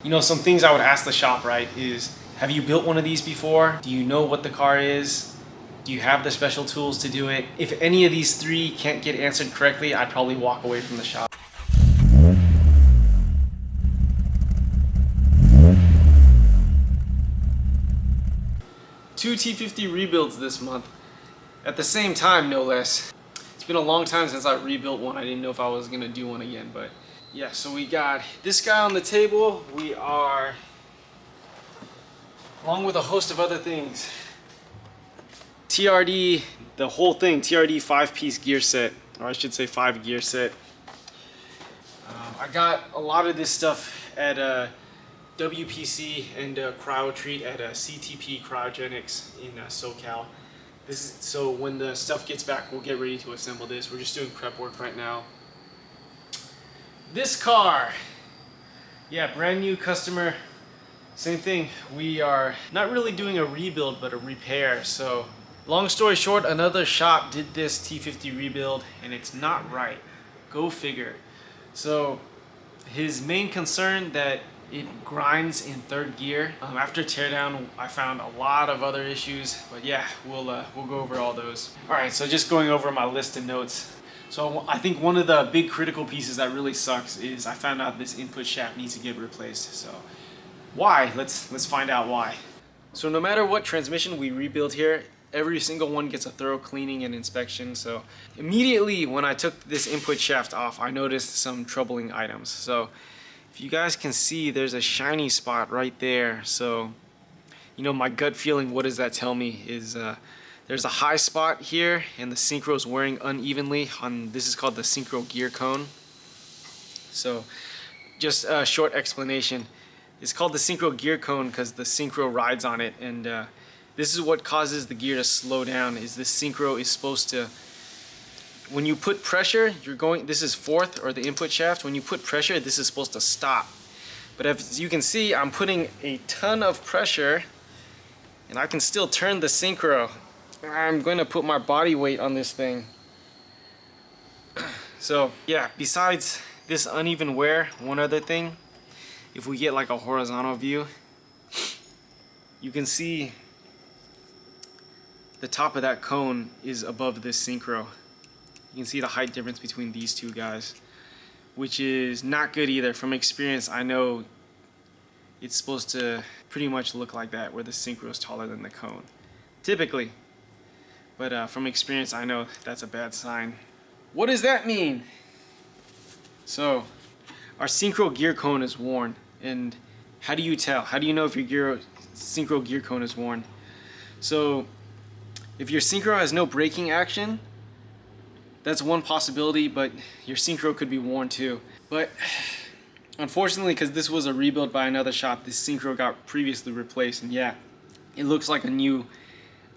You know, some things I would ask the shop, right, is have you built one of these before? Do you know what the car is? Do you have the special tools to do it? If any of these three can't get answered correctly, I'd probably walk away from the shop. Two T50 rebuilds this month. At the same time, no less. It's been a long time since I rebuilt one. I didn't know if I was gonna do one again, but yeah, so we got this guy on the table. We are, along with a host of other things, TRD, the whole thing, TRD 5-piece gear set, or I should say 5-gear set. I got a lot of this stuff at WPC and Cryo Treat at CTP Cryogenics in SoCal. This is, so when the stuff gets back, we'll get ready to assemble this. We're just doing prep work right now. This car, yeah, brand new customer, same thing. We are not really doing a rebuild, but a repair. So long story short, another shop did this T50 rebuild and it's not right. Go figure. So his main concern that it grinds in third gear. After teardown, I found a lot of other issues, but yeah, we'll go over all those. All right, so just going over my list of notes. So I think one of the big critical pieces that really sucks is I found out this input shaft needs to get replaced. So why? Let's find out why. So no matter what transmission we rebuild here, every single one gets a thorough cleaning and inspection. So immediately when I took this input shaft off, I noticed some troubling items. So if you guys can see, there's a shiny spot right there. So, you know, my gut feeling, what does that tell me is there's a high spot here and the synchro is wearing unevenly on, this is called the synchro gear cone. So just a short explanation. It's called the synchro gear cone because the synchro rides on it, and this is what causes the gear to slow down. Is this synchro is supposed to, when you put pressure, you're going, this is fourth, or the input shaft, when you put pressure, this is supposed to stop. But as you can see, I'm putting a ton of pressure and I can still turn the synchro. I'm going to put my body weight on this thing. So yeah, besides this uneven wear, one other thing, if we get like a horizontal view, you can see the top of that cone is above this synchro. You can see the height difference between these two guys, which is not good either. From experience, I know it's supposed to pretty much look like that, where the synchro is taller than the cone, typically. But from experience, I know that's a bad sign. What does that mean? So our synchro gear cone is worn, and how do you tell? How do you know if your synchro gear cone is worn? So if your synchro has no braking action, that's one possibility, but your synchro could be worn too. But unfortunately, because this was a rebuild by another shop, this synchro got previously replaced, and yeah, it looks like a new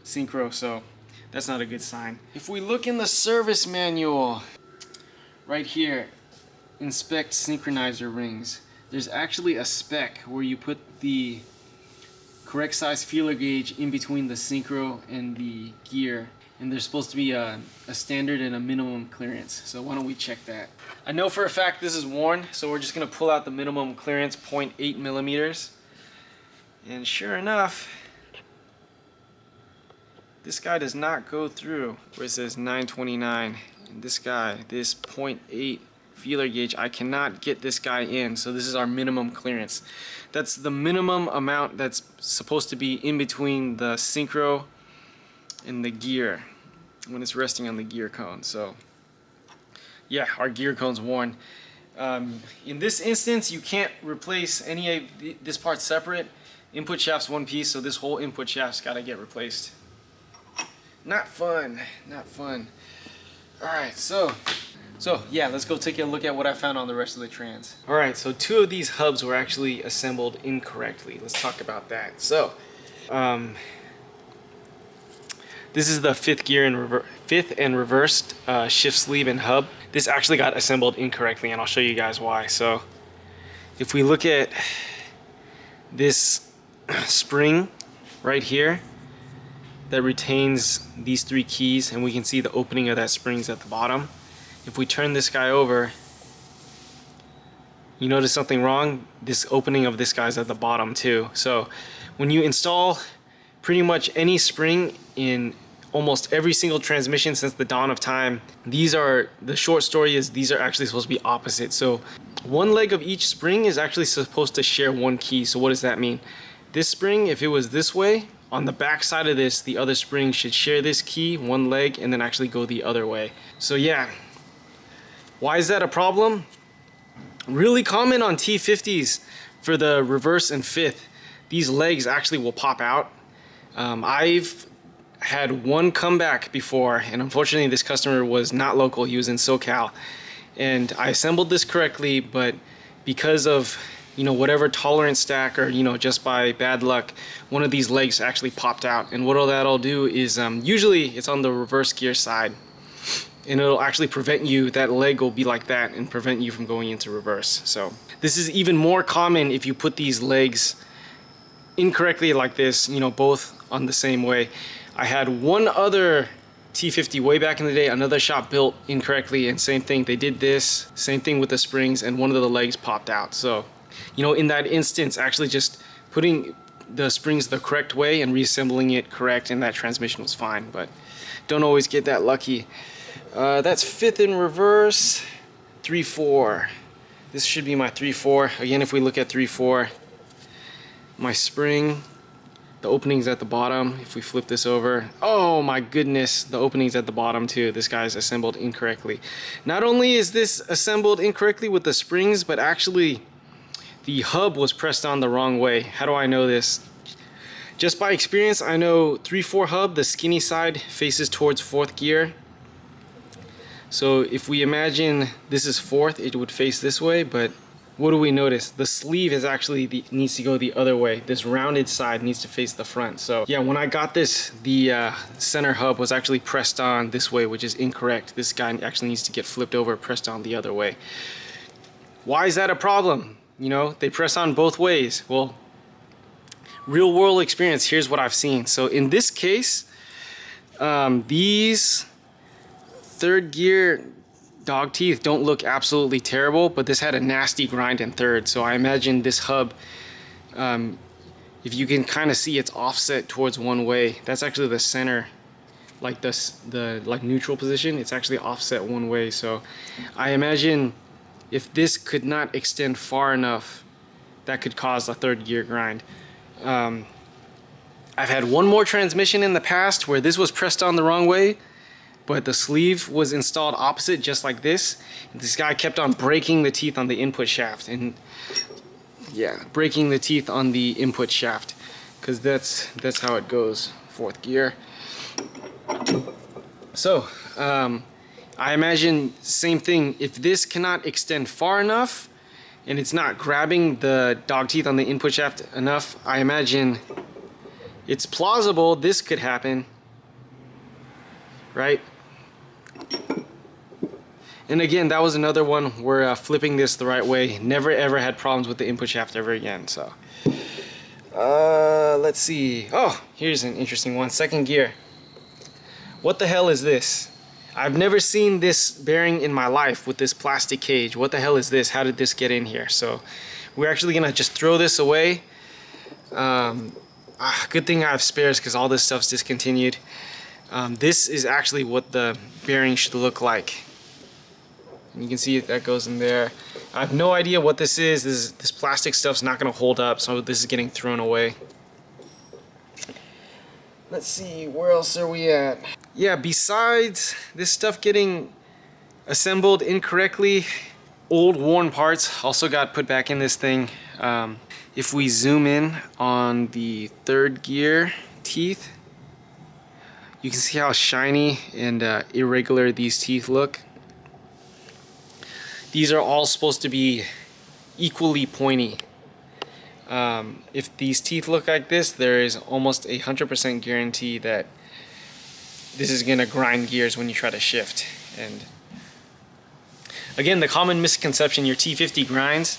synchro, so that's not a good sign. If we look in the service manual, right here, inspect synchronizer rings, there's actually a spec where you put the correct size feeler gauge in between the synchro and the gear, and there's supposed to be a standard and a minimum clearance. So why don't we check that? I know for a fact this is worn, so we're just gonna pull out the minimum clearance, 0.8 millimeters. And sure enough, this guy does not go through where it says 929. And this guy, this 0.8 feeler gauge, I cannot get this guy in. So this is our minimum clearance. That's the minimum amount that's supposed to be in between the synchro and the gear when it's resting on the gear cone. So yeah, our gear cone's worn. In this instance, you can't replace any of this part separate. Input shaft's one piece, so this whole input shaft's got to get replaced. Not fun, not fun. All right, so yeah, let's go take a look at what I found on the rest of the trans. All right, so two of these hubs were actually assembled incorrectly. Let's talk about that. So this is the fifth and reversed shift sleeve and hub. This actually got assembled incorrectly, and I'll show you guys why. So if we look at this spring right here that retains these three keys, and we can see the opening of that spring's at the bottom. If we turn this guy over, you notice something wrong, this opening of this guy's at the bottom too. So when you install pretty much any spring in almost every single transmission since the dawn of time, the short story is these are actually supposed to be opposite. So one leg of each spring is actually supposed to share one key. So what does that mean? This spring, if it was this way, on the back side of this, the other spring should share this key, one leg, and then actually go the other way. So yeah, why is that a problem? Really common on T50s for the reverse and fifth. These legs actually will pop out. I've had one comeback before, and unfortunately this customer was not local, he was in SoCal. And I assembled this correctly, but because of whatever tolerance stack or just by bad luck, one of these legs actually popped out. And what that'll do is usually it's on the reverse gear side, and it'll actually prevent you, that leg will be like that and prevent you from going into reverse. So this is even more common if you put these legs incorrectly like this, both on the same way. I had one other T50 way back in the day, another shop built incorrectly, and same thing, they did this, same thing with the springs, and one of the legs popped out. So in that instance, actually just putting the springs the correct way and reassembling it correct, and that transmission was fine, but don't always get that lucky. That's fifth in reverse, 3/4. This should be my 3/4. Again, if we look at 3/4, my spring, the opening's at the bottom. If we flip this over, oh my goodness, the opening's at the bottom too. This guy's assembled incorrectly. Not only is this assembled incorrectly with the springs, but actually the hub was pressed on the wrong way. How do I know this? Just by experience, I know 3/4 hub, the skinny side faces towards fourth gear. So if we imagine this is fourth, it would face this way, but what do we notice? The sleeve is actually needs to go the other way. This rounded side needs to face the front. So yeah, when I got this, the center hub was actually pressed on this way, which is incorrect. This guy actually needs to get flipped over, pressed on the other way. Why is that a problem? They press on both ways. Well, real world experience, here's what I've seen. So in this case, these third gear dog teeth don't look absolutely terrible, but this had a nasty grind in third. So I imagine this hub, if you can kind of see, it's offset towards one way. That's actually the center, like the neutral position. It's actually offset one way. So I imagine if this could not extend far enough, that could cause a third gear grind. I've had one more transmission in the past where this was pressed on the wrong way, but the sleeve was installed opposite, just like this. This guy kept on breaking the teeth on the input shaft, and yeah, breaking the teeth on the input shaft, because that's how it goes, fourth gear. So I imagine same thing, if this cannot extend far enough and it's not grabbing the dog teeth on the input shaft enough, I imagine it's plausible this could happen, right? And again, that was another one where flipping this the right way, never ever had problems with the input shaft ever again. So let's see. Oh, here's an interesting one. Second gear. What the hell is this? I've never seen this bearing in my life with this plastic cage. What the hell is this? How did this get in here? So we're actually gonna just throw this away. Good thing I have spares, because all this stuff's discontinued. This is actually what the bearing should look like. And you can see that goes in there. I have no idea what this is. This plastic stuff's not gonna hold up, so this is getting thrown away. Let's see, where else are we at? Yeah, besides this stuff getting assembled incorrectly, old worn parts also got put back in this thing. If we zoom in on the third gear teeth, you can see how shiny and irregular these teeth look. These are all supposed to be equally pointy. If these teeth look like this, there is almost 100% guarantee that this is gonna grind gears when you try to shift. And again, the common misconception, your T50 grinds,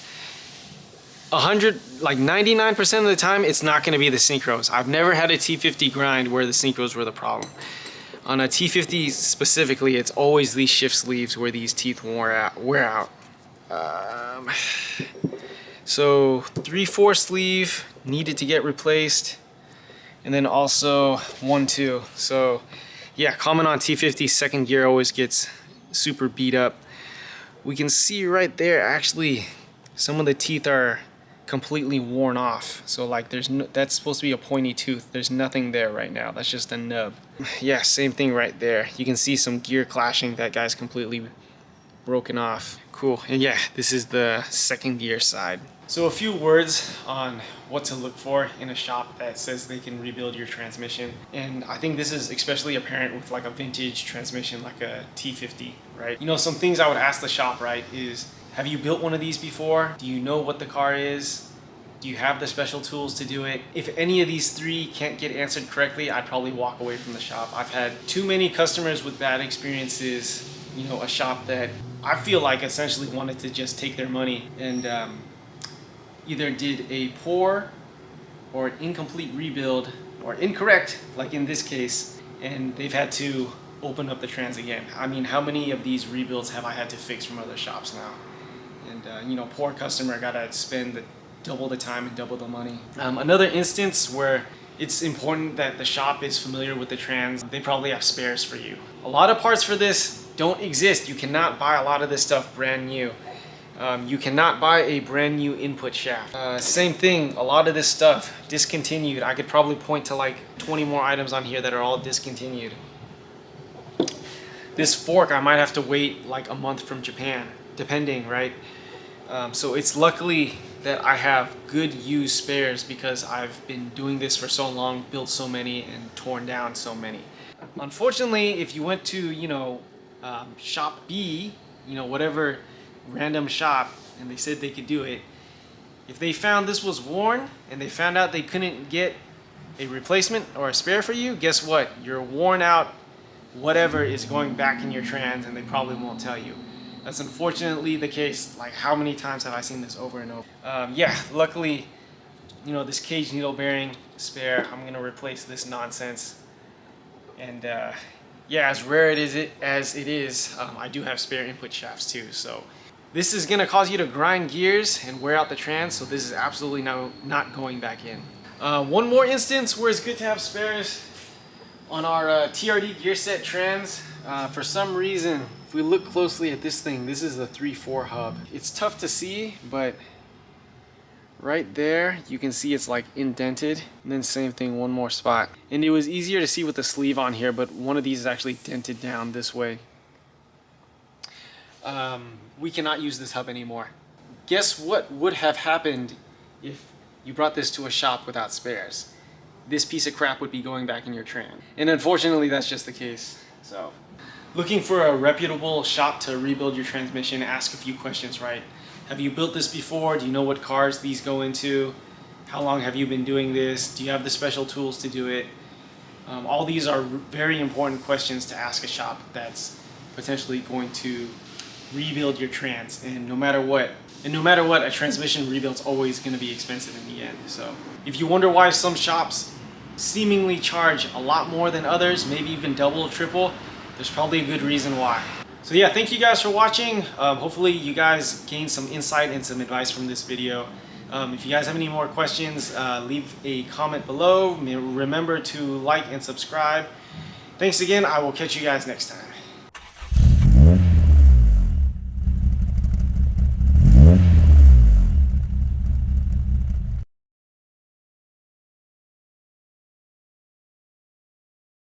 99% of the time, it's not gonna be the synchros. I've never had a T50 grind where the synchros were the problem. On a T50 specifically, it's always these shift sleeves where these teeth wear out. So 3/4 sleeve needed to get replaced, and then also 1/2. So yeah, common on T50, second gear always gets super beat up. We can see right there, actually, some of the teeth are completely worn off. So like that's supposed to be a pointy tooth. There's nothing there right now. That's just a nub. Yeah, same thing right there. You can see some gear clashing. That guy's completely broken off. Cool. And yeah, this is the second gear side. So a few words on what to look for in a shop that says they can rebuild your transmission. And I think this is especially apparent with like a vintage transmission like a T50, right? You know, some things I would ask the shop, right, is have you built one of these before? Do you know what the car is? Do you have the special tools to do it? If any of these three can't get answered correctly, I'd probably walk away from the shop. I've had too many customers with bad experiences, you know, a shop that I feel like essentially wanted to just take their money and either did a poor or an incomplete rebuild or incorrect, like in this case, and they've had to open up the trans again. I mean, how many of these rebuilds have I had to fix from other shops now? And you know, poor customer gotta spend double the time and double the money. Another instance where it's important that the shop is familiar with the trans, they probably have spares for you. A lot of parts for this don't exist. You cannot buy a lot of this stuff brand new. You cannot buy a brand new input shaft. Same thing, a lot of this stuff discontinued. I could probably point to like 20 more items on here that are all discontinued. This fork I might have to wait like a month from Japan, depending, right? So it's luckily that I have good used spares because I've been doing this for so long, built so many and torn down so many. Unfortunately, if you went to, you know, shop B, you know, whatever random shop, and they said they could do it, if they found this was worn and they found out they couldn't get a replacement or a spare for you, guess what? Your worn out whatever is going back in your trans, and they probably won't tell you. That's unfortunately the case. Like, how many times have I seen this over and over? Yeah, luckily, you know, this cage needle bearing spare, I'm gonna replace this nonsense. And yeah, as rare as it is, I do have spare input shafts too. So this is gonna cause you to grind gears and wear out the trans, so this is absolutely not going back in. One more instance where it's good to have spares on our TRD gear set trans. For some reason, if we look closely at this thing, this is the 3/4 hub. It's tough to see, but right there, you can see it's like indented. And then same thing, one more spot. And it was easier to see with the sleeve on here, but one of these is actually dented down this way. We cannot use this hub anymore. Guess what would have happened if you brought this to a shop without spares? This piece of crap would be going back in your trans. And unfortunately, that's just the case. So, looking for a reputable shop to rebuild your transmission, ask a few questions, right? Have you built this before? Do you know what cars these go into? How long have you been doing this? Do you have the special tools to do it? All these are very important questions to ask a shop that's potentially going to rebuild your trans. And no matter what, a transmission rebuild's always going to be expensive in the end. So if you wonder why some shops seemingly charge a lot more than others, maybe even double or triple, there's probably a good reason why. So yeah, thank you guys for watching. Hopefully you guys gained some insight and some advice from this video. If you guys have any more questions, leave a comment below. Remember to like and subscribe. Thanks again. I will catch you guys next time.